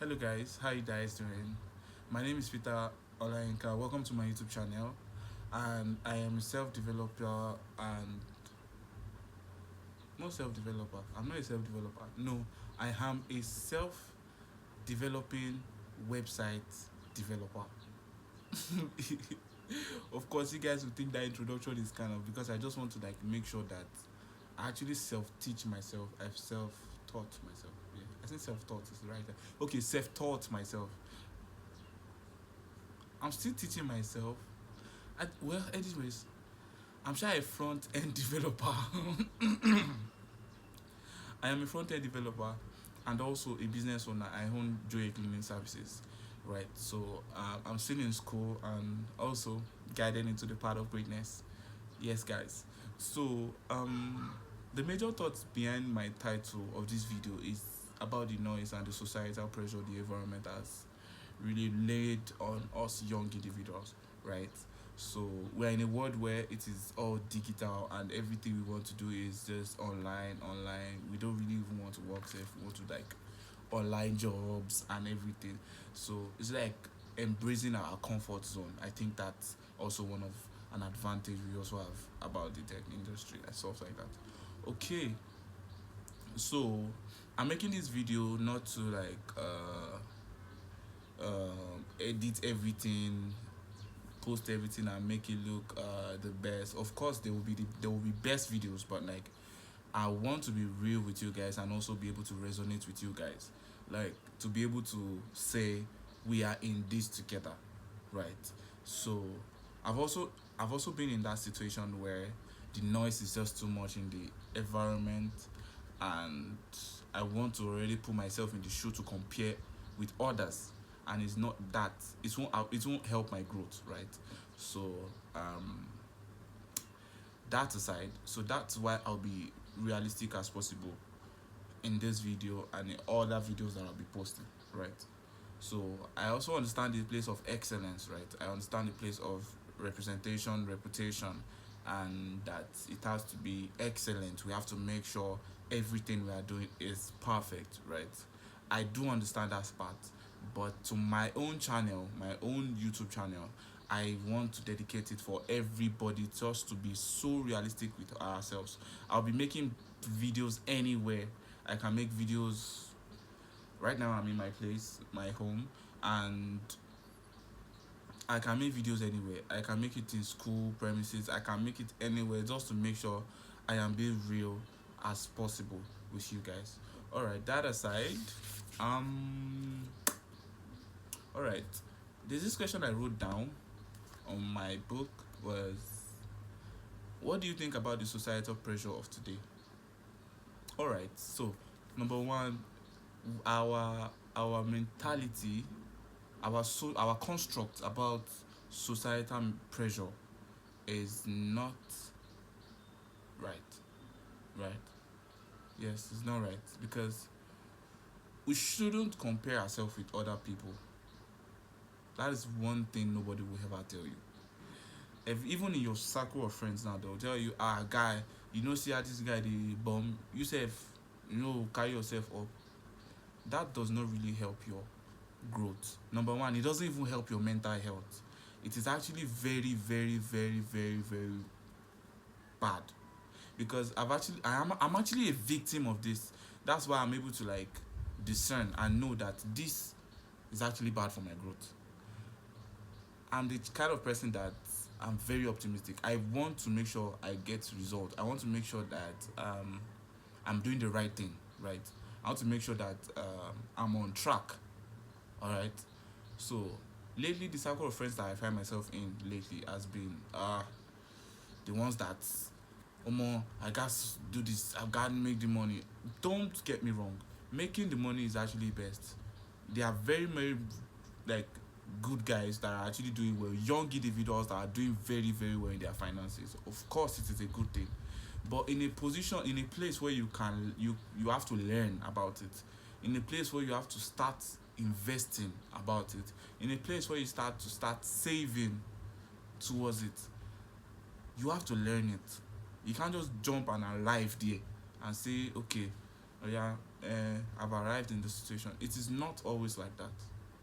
Hello guys, how you guys doing? My name is Peter Olainka. Welcome to my YouTube channel, and I am a self-developer and not self-developer. I'm not a self-developer. No, I am a self-developing website developer. Of course, you guys would think that introduction is kind of because I just want to like make sure that I actually self-teach myself. I've self-taught myself. Yeah, I think self-taught is the right. Okay, self-taught myself. I'm still teaching myself. Anyways, I'm sure a front end developer. I am a front end developer and also a business owner. I own Joy Cleaning Services, right? So I'm still in school and also guided into the path of greatness. Yes, guys. So the major thoughts behind my title of this video is about the noise and the societal pressure the environment has really laid on us young individuals, right? So we're in a world where it is all digital and everything we want to do is just online. We don't really even want to work safe. We want to like online jobs and everything. So it's like embracing our comfort zone. I think that's also one of an advantage we also have about the tech industry and stuff like that. Okay, so I'm making this video not to like edit everything, post everything, and make it look the best. Of course, there will be best videos, but like I want to be real with you guys and also be able to resonate with you guys, like to be able to say we are in this together, right? So I've also been in that situation where the noise is just too much in the environment, and I want to already put myself in the shoe to compare with others, and it's not that it won't help my growth, right? So um that aside, so that's why I'll be realistic as possible in this video and in other videos that I'll be posting, right? So I also understand the place of excellence, right? I understand the place of representation, reputation, and that it has to be excellent. We have to make sure everything we are doing is perfect, right? I do understand that part, but to my own channel, my own YouTube channel, I want to dedicate it for everybody just to be so realistic with ourselves. I'll be making videos anywhere. I can make videos. Right now I'm in my place, my home, and I can make videos anywhere. I can make it in school premises. I can make it anywhere just to make sure I am being real as possible with you guys. All right. That aside, um, all right. There's this question I wrote down on my book was, what do you think about the societal pressure of today? All right. So, number one, our mentality, our construct about societal pressure is not right. Right? Yes, it's not right because we shouldn't compare ourselves with other people. That is one thing nobody will ever tell you. If even in your circle of friends now, they'll tell you, guy, you know, see how this guy the bomb. You say, carry yourself up. That does not really help your growth. Number one, it doesn't even help your mental health. It is actually very, very, very, very, very bad because I'm actually a victim of this. That's why I'm able to like discern and know that this is actually bad for my growth. I'm the kind of person that I'm very optimistic. I want to make sure I get results. I want to make sure that I'm doing the right thing, right? I want to make sure that I'm on track. All right. So lately, the circle of friends that I find myself in lately has been the ones that, I got to do this. I've got to make the money. Don't get me wrong. Making the money is actually best. There are very, very like good guys that are actually doing well. Young individuals that are doing very, very well in their finances. Of course, it is a good thing. But in a place where you have to learn about it, in a place where you have to start investing about it, in a place where you start saving towards it, you have to learn it. You can't just jump and arrive there and say, okay, oh yeah, I've arrived in the situation. It is not always like that.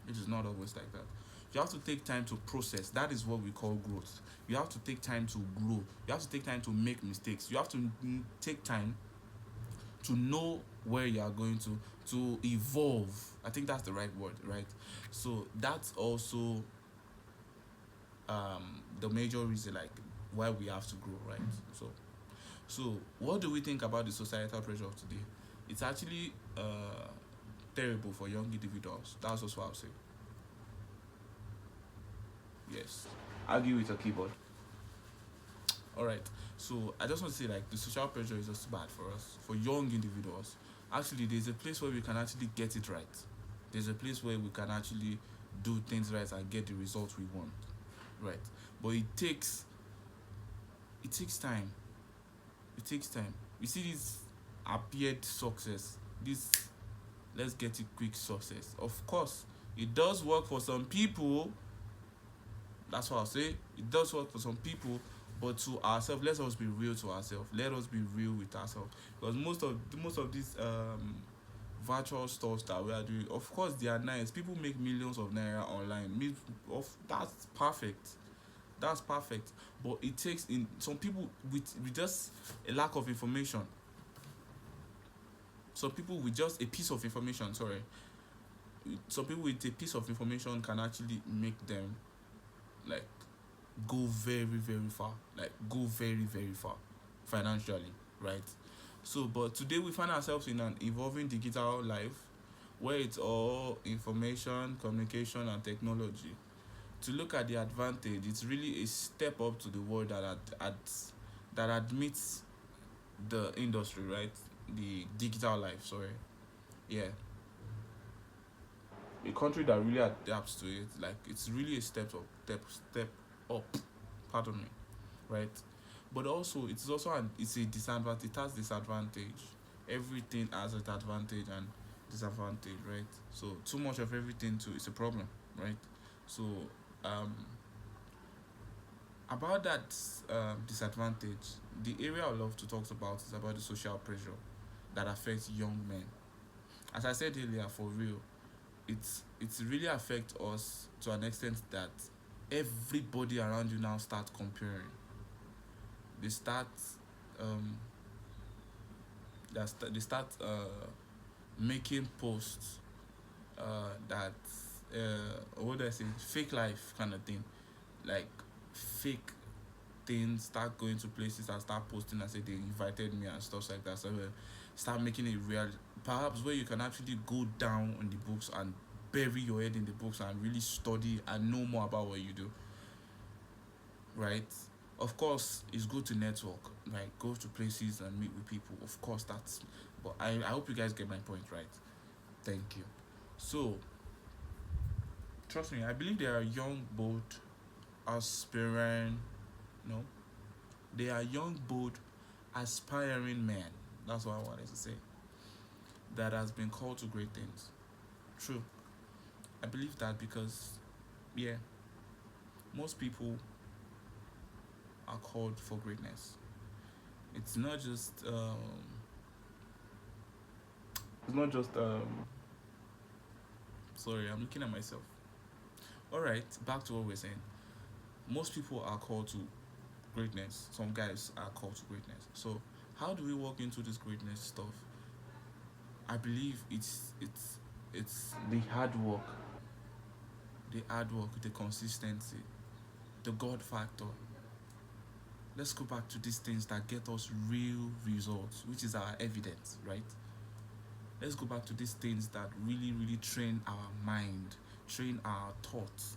It is not always like that. You have to take time to process. That is what we call growth. You have to take time to grow. You have to take time to make mistakes. You have to take time to know where you are going to evolve. I think that's the right word, right? So that's also the major reason, like, why we have to grow, right? So what do we think about the societal pressure of today? It's actually terrible for young individuals. That's also what I'll say. Yes. Argue with a keyboard. All right. So I just want to say, like, the social pressure is just bad for us, for young individuals. Actually, there's a place where we can actually get it right. There's a place where we can actually do things right and get the results we want, right? But it takes time. It takes time. You see this appeared success, this let's get it quick success. Of course, it does work for some people. That's what I'll say. It does work for some people, but to ourselves, let us be real to ourselves. Let us be real with ourselves, because most of these virtual stuff that we are doing, of course, they are nice. People make millions of naira online. That's perfect. That's perfect. But it takes in some people with just a lack of information. Some people with just a piece of information. Sorry. Some people with a piece of information can actually make them, like, go very very far, like go very very far financially, right? So but today we find ourselves in an evolving digital life where it's all information, communication and technology. To look at the advantage, it's really a step up to the world that admits the industry, right? The digital life, sorry. Yeah, a country that really adapts to it, like, it's really a step up, pardon me, right? But also it's a disadvantage. It has disadvantage. Everything has an advantage and disadvantage, right? So too much of everything too is a problem, right? So um about that disadvantage, the area I love to talk about is about the social pressure that affects young men. As I said earlier, for real, it's really affect us to an extent that everybody around you now start comparing. They start um they start making posts that what do I say, fake life kind of thing, like fake things, start going to places and start posting and say they invited me and stuff like that. So start making it real, perhaps where you can actually go down on the books and bury your head in the books and really study and know more about what you do, right? Of course, it's good to network, like go to places and meet with people. Of course, but I hope you guys get my point, right? Thank you. So, trust me, I believe there are young, bold, aspiring, no, they are young, bold, aspiring men. That's what I wanted to say. That has been called to great things. True. I believe that because, yeah, most people are called for greatness. It's not just it's not just sorry, I'm looking at myself. All right, back to what we're saying. Most people are called to greatness. Some guys are called to greatness. So how do we walk into this greatness stuff? I believe it's the hard work, the consistency, the God factor. Let's go back to these things that get us real results, which is our evidence, right? Let's go back to these things that really, really train our mind, train our thoughts,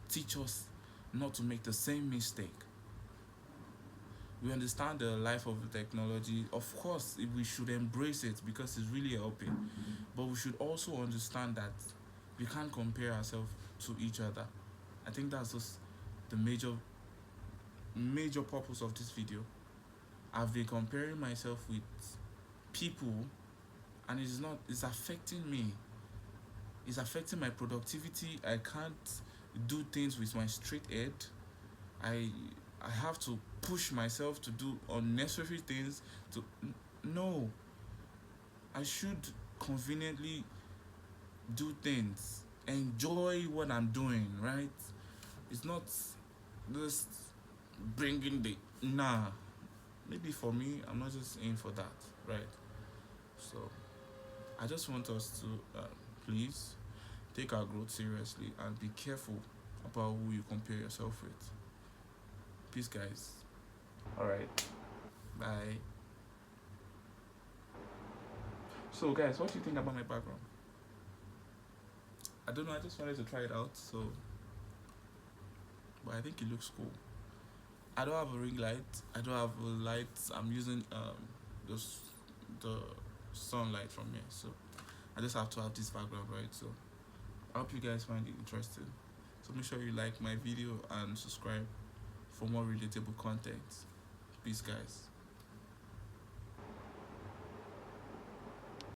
teach us not to make the same mistake. We understand the life of the technology. Of course, we should embrace it because it's really helping. But we should also understand that we can't compare ourselves to each other. I think that's just the major purpose of this video. I've been comparing myself with people, and it's affecting me. It's affecting my productivity. I can't do things with my straight head. I I have to push myself to do unnecessary things. No, I should conveniently do things, enjoy what I'm doing, right? It's not just bringing the nah. Maybe for me, I'm not just in for that, right? So I just want us to please take our growth seriously and be careful about who you compare yourself with. Peace, guys. All right. Bye. So, guys, what do you think about my background? I don't know. I just wanted to try it out. So, but I think it looks cool. I don't have a ring light. I don't have a light. I'm using those the sunlight from here. So I just have to have this background, right? So I hope you guys find it interesting. So make sure you like my video and subscribe for more relatable content. Peace, guys.